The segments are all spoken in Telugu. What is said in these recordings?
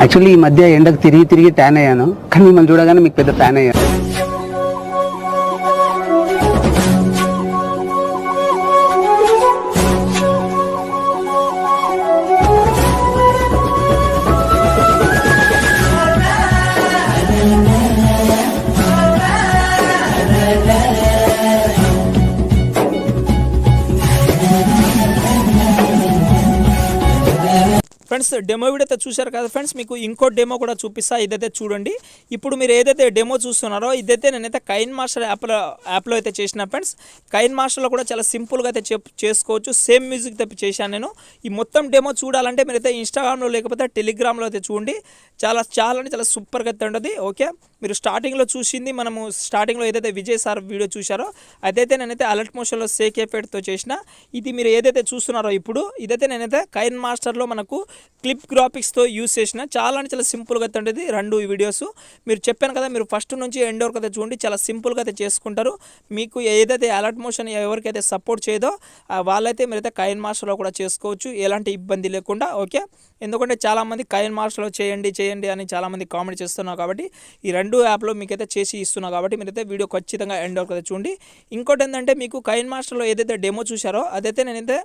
యాక్చువల్లీ ఈ మధ్య ఎండకు తిరిగి ట్యాన్ అయ్యాను, కానీ మిమ్మల్ని చూడగానే మీకు పెద్ద ఫ్యాన్ అయ్యాను. ఫ్రెండ్స్ డెమో వీడియో అయితే చూశారు కదా ఫ్రెండ్స్, మీకు ఇంకో డెమో కూడా చూపిస్తా. ఇదైతే చూడండి. ఇప్పుడు మీరు ఏదైతే డెమో చూస్తున్నారో ఇదైతే నేనైతే కైన్మాస్టర్ యాప్లో అయితే చేసిన ఫ్రెండ్స్. కైన్మాస్టర్లో కూడా చాలా సింపుల్గా అయితే చేసుకోవచ్చు. సేమ్ మ్యూజిక్ అయితే చేశాను నేను. ఈ మొత్తం డెమో చూడాలంటే మీరైతే ఇన్స్టాగ్రామ్లో లేకపోతే టెలిగ్రామ్లో అయితే చూడండి. చాలా అంటే చాలా సూపర్గా అయితే ఉంటుంది. ఓకే, మీరు స్టార్టింగ్లో చూసింది మనము స్టార్టింగ్లో ఏదైతే విజయ్ సార్ వీడియో చూశారో అదైతే నేనైతే అలర్ట్ మోషన్లో సేక్ ఎఫెక్ట్తో చేసిన. ఇది మీరు ఏదైతే చూస్తున్నారో ఇప్పుడు ఇదైతే నేనైతే కైన్మాస్టర్లో మనకు క్లిప్ గ్రాఫిక్స్తో యూస్ చేసిన. చాలా అంటే చాలా సింపుల్గా అయితే ఉంటుంది రెండు వీడియోస్. మీరు చెప్పాను కదా, మీరు ఫస్ట్ నుంచి ఎండ్ వరకు అయితే చూడండి, చాలా సింపుల్గా అయితే చేసుకుంటారు. మీకు ఏదైతే అలర్ట్ మోషన్ ఎవరికైతే సపోర్ట్ చేయదో వాళ్ళైతే మీరైతే కైన్మాస్టర్లో కూడా చేసుకోవచ్చు, ఎలాంటి ఇబ్బంది లేకుండా. ఓకే, ఎందుకంటే చాలామంది కైన్మాస్టర్లో చేయండి అని చాలామంది కామెంట్ చేస్తున్నారు. కాబట్టి ఈ రెండు యాప్లో మీకైతే చేసి ఇస్తున్నా కాబట్టి మీరైతే వీడియో ఖచ్చితంగా ఎండ్ వరకు అయితే చూడండి. ఇంకోటి ఏంటంటే మీకు కైన్మాస్టర్లో ఏదైతే డెమో చూశారో అదైతే నేనైతే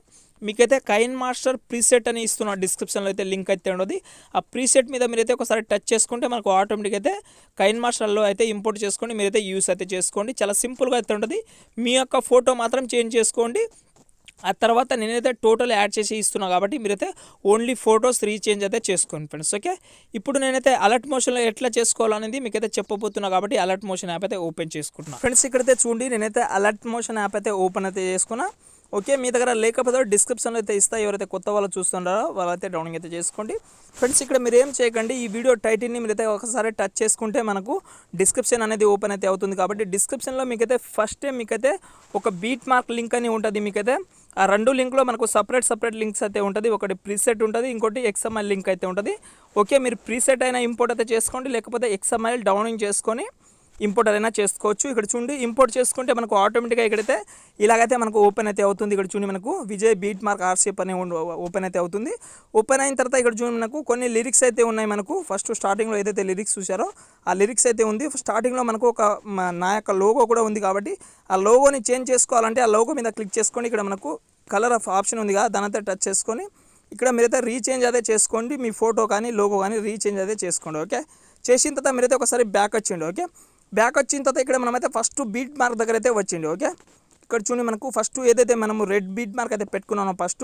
మీకైతే కైన్మాస్టర్ ప్రీసెట్ అని ఇస్తున్నా. డిస్క్రిప్షన్లో అయితే లింక్ అయితే ఉండదు. ఆ ప్రీసెట్ మీద మీరైతే ఒకసారి టచ్ చేసుకుంటే మనకు ఆటోమేటిక్ అయితే కైన్మాస్టర్లో అయితే ఇంపోర్ట్ చేసుకొని మీరైతే యూస్ అయితే చేసుకోండి. చాలా సింపుల్గా అయితే ఉంటుంది. మీ యొక్క ఫోటో మాత్రం చేంజ్ చేసుకోండి. ఆ తర్వాత నేనైతే టోటల్ యాడ్ చేసి ఇస్తున్నా కాబట్టి మీరైతే ఓన్లీ ఫొటోస్ రీచేంజ్ అయితే చేసుకోండి ఫ్రెండ్స్. ఓకే, ఇప్పుడు నేనైతే అలర్ట్ మోషన్లో ఎట్లా చేసుకోవాలనేది మీకైతే చెప్పబోతున్నా కాబట్టి అలర్ట్ మోషన్ యాప్ అయితే ఓపెన్ చేసుకుంటున్నా. ఫ్రెండ్స్ ఇక్కడైతే చూడండి, నేనైతే అలర్ట్ మోషన్ యాప్ అయితే ఓపెన్ అయితే చేసుకున్నా. ఓకే, మీ దగ్గర లేకపోతే డిస్క్రిప్షన్లో అయితే ఇస్తా. ఎవరైతే కొత్త వాళ్ళు చూస్తున్నారో వాళ్ళైతే డౌన్లోడ్ అయితే చేసుకోండి. ఫ్రెండ్స్ ఇక్కడ మీరు ఏం చేయకండి, ఈ వీడియో టైటిల్ని మీరైతే ఒకసారి టచ్ చేసుకుంటే మనకు డిస్క్రిప్షన్ అనేది ఓపెన్ అయితే అవుతుంది. కాబట్టి డిస్క్రిప్షన్లో మీకైతే ఫస్ట్ మీకైతే ఒక బీట్ మార్క్ లింక్ అని ఉంటుంది. మీకైతే ఆ రెండు లింక్లో మనకు సపరేట్ లింక్స్ అయితే ఉంటుంది. ఒకటి ప్రీసెట్ ఉంటుంది, ఇంకోటి XML లింక్ అయితే ఉంటుంది. ఓకే, మీరు ప్రీసెట్ అయినా ఇంపోర్ట్ అయితే చేసుకోండి, లేకపోతే XML డౌన్లోడ్ చేసుకొని ఇంపోర్ట్ అయినా చేసుకోవచ్చు. ఇక్కడ చూడండి, ఇంపోర్ట్ చేసుకుంటే మనకు ఆటోమేటిక్గా ఇక్కడైతే ఇలాగైతే మనకు ఓపెన్ అయితే అవుతుంది. ఇక్కడ చూడండి, మనకు విజయ్ బీట్ మార్క్ ఆర్షిప్ అనే ఓపెన్ అయితే అవుతుంది. ఓపెన్ అయిన తర్వాత ఇక్కడ చూడండి, మనకు కొన్ని లిరిక్స్ అయితే ఉన్నాయి. మనకు ఫస్ట్ స్టార్టింగ్లో ఏదైతే లిరిక్స్ చూసారో ఆ లిరిక్స్ అయితే ఉంది. స్టార్టింగ్లో మనకు ఒక నా యొక్క లోగో కూడా ఉంది. కాబట్టి ఆ లోగోని చేంజ్ చేసుకోవాలంటే ఆ లోగో మీద క్లిక్ చేసుకొని ఇక్కడ మనకు కలర్ ఆఫ్ ఆప్షన్ ఉంది కదా, దానంతా టచ్ చేసుకొని ఇక్కడ మీరైతే రీచేంజ్ అయితే చేసుకోండి. మీ ఫోటో కానీ లోగో కానీ రీచేంజ్ అయితే చేసుకోండి. ఓకే, చేసిన తర్వాత మీరైతే ఒకసారి బ్యాక్ వచ్చిండి. ఓకే, బ్యాక్ వచ్చిన తర్వాత ఇక్కడ మనమైతే ఫస్ట్ బీట్ మార్క్ దగ్గర అయితే వచ్చింది. ఓకే, ఇక్కడ చూడండి, మనకు ఫస్ట్ ఏదైతే మనము రెడ్ బీట్ మార్క్ అయితే పెట్టుకున్నామో ఫస్ట్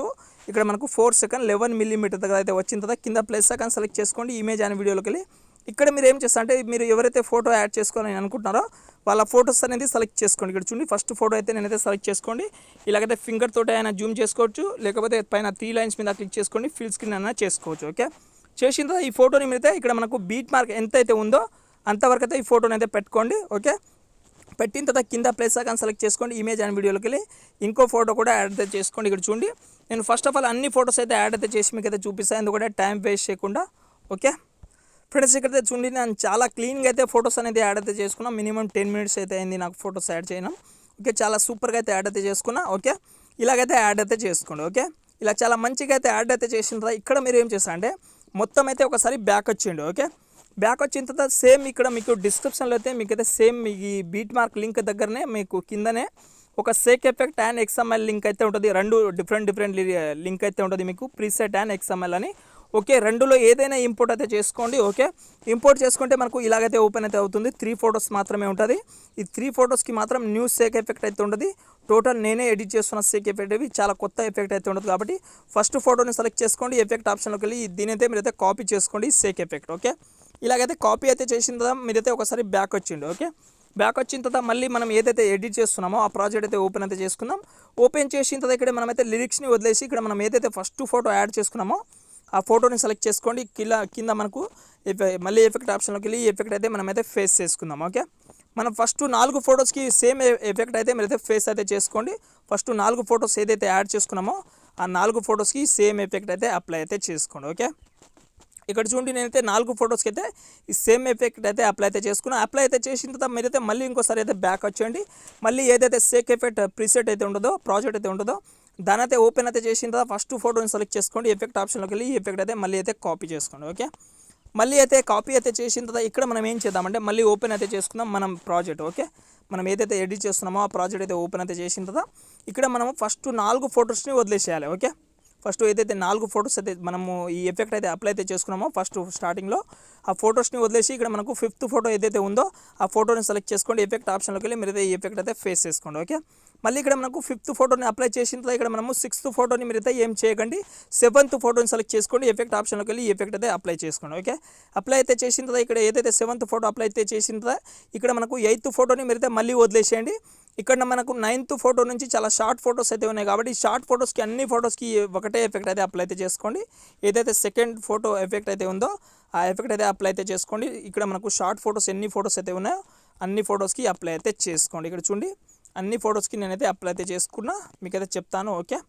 ఇక్కడ మనకు 4 సెకండ్ 11 మిల్లీమీటర్ దగ్గర అయితే వచ్చిన తర్వాత కింద ప్లస్ సెకండ్ సెలెక్ట్ చేసుకోండి. ఇమేజ్ అనే వీడియోలోకి వెళ్ళి ఇక్కడ మీరు ఏం చేస్తారు అంటే మీరు ఎవరైతే ఫోటో యాడ్ చేసుకోవాలని అనుకుంటున్నారో వాళ్ళ ఫోటోస్ అనేది సెలెక్ట్ చేసుకోండి. ఇక్కడ చూడండి, ఫస్ట్ ఫోటో అయితే నేనైతే సెలెక్ట్ చేసుకోండి. ఇలాగైతే ఫింగర్ తోటి అయినా జూమ్ చేసుకోవచ్చు, లేకపోతే పైన 3 లైన్స్ మీద క్లిక్ చేసుకొని ఫిల్ స్క్రీన్ అయినా చేసుకోవచ్చు. ఓకే, చేసిన తర్వాత ఈ ఫోటోని మీరైతే ఇక్కడ మనకు బీట్ మార్క్ ఎంత అయితే ఉందో అంతవరకు అయితే ఈ ఫోటోని అయితే పెట్టుకోండి. ఓకే, పెట్టిన తర్వాత కింద ప్లస్ ఐకాన్ సెలెక్ట్ చేసుకోండి. ఇమేజ్ అండ్ వీడియోలోకి వెళ్ళి ఇంకో ఫోటో కూడా యాడ్ అయితే చేసుకోండి. ఇక్కడ చూడండి, నేను ఫస్ట్ ఆఫ్ ఆల్ అన్ని ఫోటోస్ అయితే యాడ్ అయితే చేసి మీకు అయితే చూపిస్తాను, ఎందుకంటే టైం వేస్ట్ చేయకుండా. ఓకే ఫ్రెండ్స్, ఇక్కడైతే చూడండి, నేను చాలా క్లీన్గా అయితే ఫోటోస్ అనేది యాడ్ అయితే చేసుకున్నాను. మినిమం 10 మినిట్స్ అయితే అయింది నాకు ఫోటోస్ యాడ్ చేయడం. ఓకే, చాలా సూపర్గా అయితే యాడ్ అయితే చేసుకున్నా. ఓకే, ఇలాగైతే యాడ్ అయితే చేసుకోండి. ఓకే, ఇలా చాలా మంచిగా అయితే యాడ్ అయితే చేసిన తర్వాత ఇక్కడ మీరు ఏం చేస్తారంటే మొత్తం అయితే ఒకసారి బ్యాక్ వచ్చిండు. ఓకే, బ్యాక్ వచ్చిన తర్వాత సేమ్ ఇక్కడ మీకు డిస్క్రిప్షన్లో అయితే మీకైతే సేమ్ ఈ బీట్ మార్క్ లింక్ దగ్గరనే మీకు కిందనే ఒక sake effect and XML link అయితే ఉంటుంది. రెండు డిఫరెంట్ లింక్ అయితే ఉంటుంది మీకు, ప్రీసెట్ అండ్ XML అని. ఓకే, రెండులో ఏదైనా ఇంపోర్ట్ అయితే చేసుకోండి. ఓకే, ఇంపోర్ట్ చేసుకుంటే మనకు ఇలాగైతే ఓపెన్ అయితే అవుతుంది. 3 ఫొటోస్ మాత్రమే ఉంటుంది. ఈ 3 ఫొటోస్కి మాత్రం న్యూ సేక్ ఎఫెక్ట్ అయితే ఉంటుంది. టోటల్ నేనే ఎడిట్ చేస్తున్న సేక్ ఎఫెక్ట్ ఇవి చాలా కొత్త ఎఫెక్ట్ అయితే ఉంటుంది. కాబట్టి ఫస్ట్ ఫోటోని సెలెక్ట్ చేసుకోండి, ఎఫెక్ట్ ఆప్షన్లోకి వెళ్ళి దీనైతే మీరైతే కాపీ చేసుకోండి సేక్ ఎఫెక్ట్. ఓకే, ఇలాగైతే కాపీ అయితే చేసిన తర్వాత మీరైతే ఒకసారి బ్యాక్ వచ్చిండు. ఓకే, బ్యాక్ వచ్చిన తర్వాత మళ్ళీ మనం ఏదైతే ఎడిట్ చేస్తున్నామో ఆ ప్రాజెక్ట్ అయితే ఓపెన్ అయితే చేసుకుందాం. ఓపెన్ చేసిన తర్వాత ఇక్కడ మనమైతే లిరిక్స్ని వదిలేసి ఇక్కడ మనం ఏదైతే ఫస్ట్ ఫోటో యాడ్ చేసుకున్నామో ఆ ఫోటోని సెలెక్ట్ చేసుకోండి. కింద మనకు మళ్ళీ ఎఫెక్ట్ ఆప్షన్లోకి వెళ్ళి ఈ ఎఫెక్ట్ అయితే మనమైతే ఫేస్ చేసుకుందాం. ఓకే, మనం ఫస్ట్ 4 ఫొటోస్కి సేమ్ ఎఫెక్ట్ అయితే మీరైతే ఫేస్ అయితే చేసుకోండి. ఫస్ట్ 4 ఫొటోస్ ఏదైతే యాడ్ చేసుకున్నామో ఆ 4 ఫొటోస్కి సేమ్ ఎఫెక్ట్ అయితే అప్లై అయితే చేసుకోండి. ఓకే, ఇక్కడ చూడండి, నేనైతే 4 ఫొటోస్కి అయితే ఈ సేమ్ ఎఫెక్ట్ అయితే అప్లై అయితే చేసుకున్నాను. అప్లై అయితే చేసిన తర్వాత మీరైతే మళ్ళీ ఇంకోసారి అయితే బ్యాక్ వచ్చేయండి. మళ్ళీ ఏదైతే సేక్ ఎఫెక్ట్ ప్రీసెట్ అయితే ఉంటుందో ప్రాజెక్ట్ అయితే ఉంటుందో దాని అయితే ఓపెన్ అయితే చేసిన తర్వాత ఫస్ట్ ఫోటోని సెలెక్ట్ చేసుకోండి. ఎఫెక్ట్ ఆప్షన్లోకి వెళ్ళి ఈ ఎఫెక్ట్ అయితే మళ్ళీ అయితే కాపీ చేసుకోండి. ఓకే, మళ్ళీ అయితే కాపీ అయితే చేసిన తర్వాత ఇక్కడ మనం ఏం చేద్దామంటే మళ్ళీ ఓపెన్ అయితే చేసుకుందాం మనం ప్రాజెక్ట్. ఓకే, మనం ఏదైతే ఎడిట్ చేస్తున్నామో ఆ ప్రాజెక్ట్ అయితే ఓపెన్ అయితే చేసిన తర్వాత ఇక్కడ మనము ఫస్ట్ 4 ఫొటోస్ని వదిలేసేయాలి. ఓకే, ఫస్ట్ ఏదైతే 4 ఫొటోస్ అయితే మనము ఈ ఎఫెక్ట్ అయితే అప్లై అయితే చేసుకున్నామో ఫస్ట్ స్టార్టింగ్లో ఆ ఫొటోస్ని వదిలేసి ఇక్కడ మనకు 5th ఫోటో ఏదైతే ఉందో ఆ ఫోటోని సెలెక్ట్ చేసుకోండి. ఎఫెక్ట్ ఆప్షన్లోకి వెళ్ళి మీరు ఈ ఎఫెక్ట్ అయితే ఫేస్ చేసుకోండి. ఓకే, మళ్ళీ ఇక్కడ మనకు 5th ఫోటోని అప్లై చేసిన తర్వాత ఇక్కడ మనము 6th ఫోటోని మీరైతే ఏం చేయకండి, 7th ఫోటోని సెలెక్ట్ చేసుకోండి. ఎఫెక్ట్ ఆప్షన్లోకి వెళ్ళి ఈ ఎఫెక్ట్ అయితే అప్లై చేసుకోండి. ఓకే, అప్లై అయితే చేసిన తర్వాత ఇక్కడ ఏదైతే 7th ఫోటో అప్లై అయితే చేసిన తర్వాత ఇక్కడ మనకు 8th ఫోటోని మీరైతే మళ్ళీ వదిలేసేయండి. ఇక్కడ మనకు 9th ఫోటో నుంచి చాలా షార్ట్ ఫొటోస్ అయితే ఉన్నాయి కాబట్టి షార్ట్ ఫొటోస్కి అన్ని ఫొటోస్కి ఒకటే ఎఫెక్ట్ అయితే అప్లై అయితే చేసుకోండి. ఏదైతే 2nd ఫోటో ఎఫెక్ట్ అయితే ఉందో ఆ ఎఫెక్ట్ అయితే అప్లై అయితే చేసుకోండి. ఇక్కడ మనకు షార్ట్ ఫొటోస్ ఎన్ని ఫొటోస్ అయితే ఉన్నాయో అన్ని ఫొటోస్కి అప్లై అయితే చేసుకోండి. ఇక్కడ చూడండి అన్ని ఫొటోస్కి నేనైతే అప్లై అయితే చేసుకున్నా, మీకైతే చెప్తాను. ఓకే,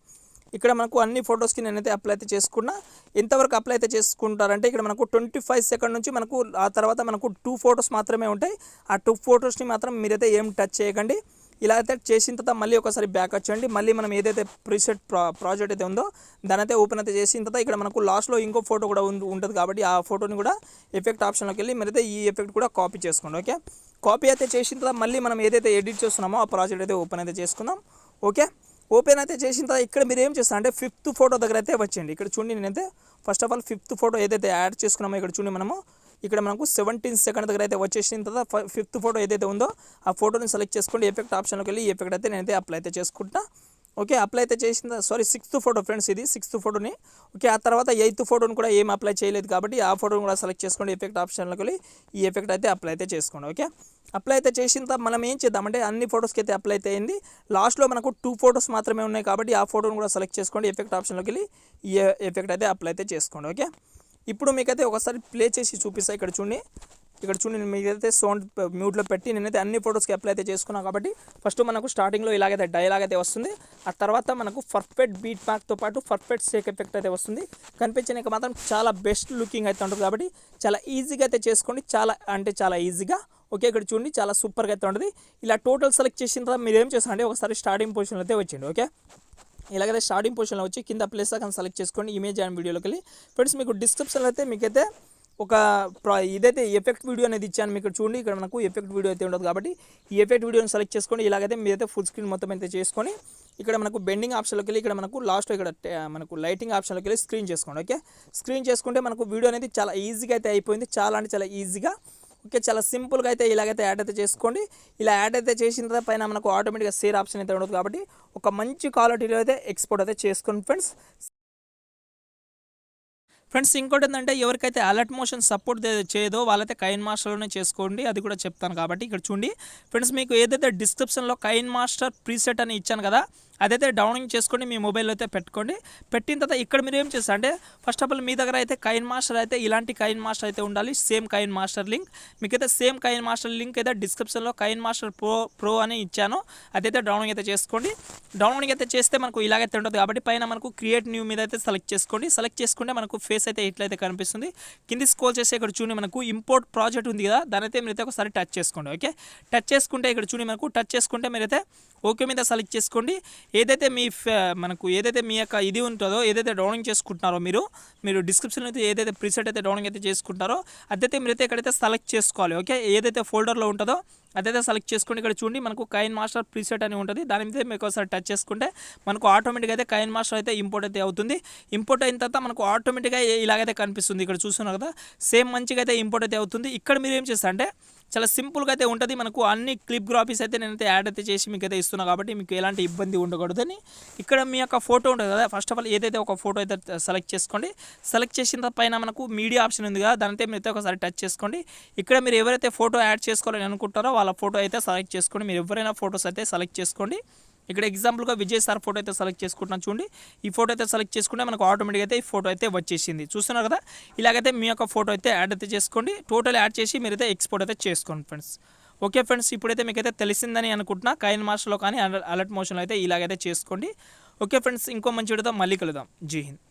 ఇక్కడ మనకు అన్ని ఫొటోస్కి నేనైతే అప్లై అయితే చేసుకున్నా. ఎంతవరకు అప్లై అయితే చేసుకుంటారంటే ఇక్కడ మనకు 25 సెకండ్ నుంచి మనకు ఆ తర్వాత మనకు 2 ఫొటోస్ మాత్రమే ఉంటాయి. ఆ 2 ఫొటోస్ని మాత్రం మీరైతే ఏం టచ్ చేయకండి. ఇలా అయితే చేసిన తర్వాత మళ్ళీ ఒకసారి బ్యాక్ వచ్చేయండి. మళ్ళీ మనం ఏదైతే ప్రీసెట్ ప్రాజెక్ట్ అయితే ఉందో దాని అయితే ఓపెన్ అయితే చేసిన తర్వాత ఇక్కడ మనకు లాస్ట్లో ఇంకో ఫోటో కూడా ఉంటుంది కాబట్టి ఆ ఫోటోని కూడా ఎఫెక్ట్ ఆప్షన్లోకి వెళ్ళి మీరైతే ఈ ఎఫెక్ట్ కూడా కాపీ చేసుకోండి. ఓకే, కాపీ అయితే చేసిన తర్వాత మళ్ళీ మనం ఏదైతే ఎడిట్ చేస్తున్నామో ఆ ప్రాజెక్ట్ అయితే ఓపెన్ అయితే చేసుకుందాం. ఓకే, ఓపెన్ అయితే చేసిన తర్వాత ఇక్కడ మీరు ఏం చేస్తారంటే 5th ఫోటో దగ్గర అయితే వచ్చేయండి. ఇక్కడ చూడండి నేనైతే first of all 5th photo ఏదైతే యాడ్ చేసుకున్నామో ఇక్కడ చూడండి మనము ఇక్కడ మనకు 17 సెకండ్ దగ్గర అయితే వచ్చేసిన తర్వాత 5th ఫోటో ఏదైతే ఉందో ఆ ఫోటోని సెలెక్ట్ చేసుకోండి. ఎఫెక్ట్ ఆప్షన్లోకి వెళ్ళి ఈ ఎఫెక్ట్ అయితే నేనైతే అప్లై అయితే చేసుకుంటా. ఓకే, అప్లై అయితే చేసిన 6th ఫోటో ఫ్రెండ్స్, ఇది 6th ఫోటోని. ఓకే, ఆ తర్వాత 8th ఫోటోని కూడా ఏం అప్లై చేయలేదు కాబట్టి ఆ ఫోటోని కూడా సెలెక్ట్ చేసుకోండి. ఎఫెక్ట్ ఆప్షన్లోకి వెళ్ళి ఈ ఎఫెక్ట్ అయితే అప్లై అయితే చేసుకోండి. ఓకే, అప్లై అయితే చేసిన తర్వాత మనం ఏం చేద్దామంటే అన్ని ఫొటోస్కి అయితే అప్లై అయితే అయింది. లాస్ట్లో మనకు 2 ఫొటోస్ మాత్రమే ఉన్నాయి కాబట్టి ఆ ఫోటోని కూడా సెలెక్ట్ చేసుకోండి. ఎఫెక్ట్ ఆప్షన్లోకి వెళ్ళి ఈ ఎఫెక్ట్ అయితే అప్లై అయితే చేసుకోండి. ఓకే, ఇప్పుడు మీకైతే ఒకసారి ప్లే చేసి చూపిస్తాను. ఇక్కడ చూడండి మీకైతే సౌండ్ మ్యూట్లో పెట్టి నేనైతే అన్ని ఫొటోస్కి అప్లై అయితే చేసుకున్నాను కాబట్టి ఫస్ట్ మనకు స్టార్టింగ్లో ఇలాగైతే డైలాగ్ అయితే వస్తుంది. ఆ తర్వాత మనకు పర్ఫెక్ట్ బీట్ మార్క్తో పాటు పర్ఫెక్ట్ షేక్ ఎఫెక్ట్ అయితే వస్తుంది. కనిపించడానికి మాత్రం చాలా బెస్ట్ లుకింగ్ అయితే ఉంటుంది కాబట్టి చాలా ఈజీగా అయితే చేసుకోండి, చాలా అంటే చాలా ఈజీగా. ఓకే, ఇక్కడ చూడండి చాలా సూపర్గా అయితే ఉంటుంది. ఇలా టోటల్ సెలెక్ట్ చేసిన తర్వాత మీరు ఏం చేస్తారంటే ఒకసారి స్టార్టింగ్ పొజిషన్లో అయితే వచ్చింది. ఓకే, ఇలాగైతే స్టార్టింగ్ పొజిషన్లో వచ్చి కింద ప్లేస్ అక్కడ సెలెక్ట్ చేసుకోండి. ఇమేజ్ అండ్ వీడియోలోకి వెళ్ళి ఫ్రెండ్స్ మీకు డిస్క్రిప్షన్లో అయితే మీకైతే ఒక ఇదైతే ఎఫెక్ట్ వీడియో అనేది ఇచ్చాను. మీకు చూడండి ఇక్కడ మనకు ఎఫెక్ట్ వీడియో అయితే ఉండదు కాబట్టి ఈ ఎఫెక్ట్ వీడియోని సెలెక్ట్ చేసుకోండి. ఇలాగైతే మీరైతే ఫుల్ స్క్రీన్ మొత్తం అయితే చేసుకొని ఇక్కడ మనకు బెండింగ్ ఆప్షన్లోకి వెళ్ళి ఇక్కడ మనకు లాస్ట్లో ఇక్కడ మనకు లైటింగ్ ఆప్షన్లోకి వెళ్ళి స్క్రీన్ చేసుకోండి. ఓకే, స్క్రీన్ చేసుకుంటే మనకు వీడియో అనేది చాలా ఈజీగా అయితే అయిపోయింది, చాలా అంటే చాలా ఈజీగా. ఓకే, చాలా సింపుల్గా అయితే ఇలాగైతే యాడ్ అయితే చేసుకోండి. ఇలా యాడ్ అయితే చేసిన తర్వాత పైన మనకు ఆటోమేటిక్గా షేర్ ఆప్షన్ అయితే ఉండదు కాబట్టి ఒక మంచి క్వాలిటీలో అయితే ఎక్స్పోర్ట్ అయితే చేసుకోండి ఫ్రెండ్స్. ఇంకోటి ఏంటంటే ఎవరికైతే అలర్ట్ మోషన్ సపోర్ట్ చేయదో వాళ్ళైతే కైన్మాస్టర్లోనే చేసుకోండి, అది కూడా చెప్తాను కాబట్టి ఇక్కడ చూడండి ఫ్రెండ్స్. మీకు ఏదైతే డిస్క్రిప్షన్లో కైన్మాస్టర్ ప్రీసెట్ అని ఇచ్చాను కదా అదైతే డౌన్లోడ్ చేసుకొని మీ మొబైల్లో అయితే పెట్టుకోండి. పెట్టిన తర్వాత ఇక్కడ మీరు ఏం చేస్తారంటే ఫస్ట్ ఆఫ్ ఆల్ మీ దగ్గర అయితే కైన్మాస్టర్ అయితే ఇలాంటి కైన్మాస్టర్ అయితే ఉండాలి. సేమ్ కైన్మాస్టర్ లింక్ మీకైతే సేమ్ కైన్మాస్టర్ లింక్ అయితే డిస్క్రిప్షన్లో కైన్మాస్టర్ ప్రో అని ఇచ్చాను, అదైతే డౌన్లోడ్ అయితే చేసుకోండి. డౌన్లోడ్ అయితే చేస్తే మనకు ఇలాగైతే ఉంటుంది కాబట్టి పైన మనకు క్రియేట్ న్యూ మీద అయితే సెలెక్ట్ చేసుకోండి. సెలెక్ట్ చేసుకుంటే మనకు ఫేస్ అయితే ఇట్లయితే కనిపిస్తుంది. కింది స్క్రోల్ చేస్తే ఇక్కడ చూడండి మనకు ఇంపోర్ట్ ప్రాజెక్ట్ ఉంది కదా దానైతే మీరైతే ఒకసారి టచ్ చేసుకోండి. ఓకే, టచ్ చేసుకుంటే ఇక్కడ చూడండి మనకు టచ్ చేసుకుంటే మీరైతే ఓకే మీద సెలెక్ట్ చేసుకోండి. ఏదైతే మనకు ఏదైతే మీ యొక్క ఇది ఉంటుందో ఏదైతే డౌన్లోడ్ చేసుకుంటున్నారో మీరు డిస్క్రిప్షన్లో అయితే ఏదైతే ప్రీసెట్ అయితే డౌన్లోడ్ అయితే చేసుకుంటారో అదైతే మీరైతే ఇక్కడైతే సెలెక్ట్ చేసుకోవాలి. ఓకే, ఏదైతే ఫోల్డర్లో ఉంటుందో అదైతే సెలెక్ట్ చేసుకోండి. ఇక్కడ చూడండి మనకు కైన్మాస్టర్ ప్రీసెట్ అని ఉంటుంది, దాని మీద మీకు ఒకసారి టచ్ చేసుకుంటే మనకు ఆటోమేటిక్గా అయితే కైన్మాస్టర్ అయితే ఇంపోర్ట్ అయితే అవుతుంది. ఇంపోర్ట్ అయిన తర్వాత మనకు ఆటోమేటిక్గా ఇలాగైతే కనిపిస్తుంది. ఇక్కడ చూస్తున్నారు కదా సేమ్ మంచిగా అయితే ఇంపోర్ట్ అయితే అవుతుంది. ఇక్కడ మీరు ఏం చేస్తారంటే చాలా సింపుల్గా అయితే ఉంటుంది. మనకు అన్ని క్లిప్ గ్రాఫీస్ అయితే నేనైతే యాడ్ అయితే చేసి మీకు అయితే ఇస్తున్నాను కాబట్టి మీకు ఎలాంటి ఇబ్బంది ఉండకూడదని ఇక్కడ మీ యొక్క ఫోటో ఉంటుంది కదా ఫస్ట్ ఆఫ్ ఆల్ ఏదైతే ఒక ఫోటో అయితే సెలెక్ట్ చేసుకోండి. సెలెక్ట్ చేసిన పైన మనకు మీడియా ఆప్షన్ ఉంది కదా దానితో మీరైతే ఒకసారి టచ్ చేసుకోండి. ఇక్కడ మీరు ఎవరైతే ఫోటో యాడ్ చేసుకోవాలని అనుకుంటారో వాళ్ళ ఫోటో అయితే సెలెక్ట్ చేసుకోండి. మీరు ఎవరైనా ఫోటోస్ అయితే సెలెక్ట్ చేసుకోండి. ఇక్కడ ఎగ్జాంపుల్గా విజయ్ సార్ ఫోటో అయితే సెలెక్ట్ చేసుకుంటున్నాను చూడండి. ఈ ఫోటో అయితే సెలెక్ట్ చేసుకుంటే మనకు ఆటోమేటిక్గా అయితే ఈ ఫోటో అయితే వచ్చేసింది. చూస్తున్నారు కదా ఇలాగైతే మీ యొక్క ఫోటో అయితే యాడ్ అయితే చేసుకోండి. టోటల్ యాడ్ చేసి మీరైతే ఎక్స్పోర్ట్ అయితే చేసుకోండి ఫ్రెండ్స్. ఓకే ఫ్రెండ్స్, ఇప్పుడైతే మీకైతే తెలిసిందని అనుకుంటున్నా కైన్మాస్టర్లో కానీ అలర్ట్ మోషన్లో అయితే ఇలాగైతే చేసుకోండి. ఓకే ఫ్రెండ్స్, ఇంకో మంచి వీడియోతో మళ్ళీ కలుద్దాం. జై హింద్.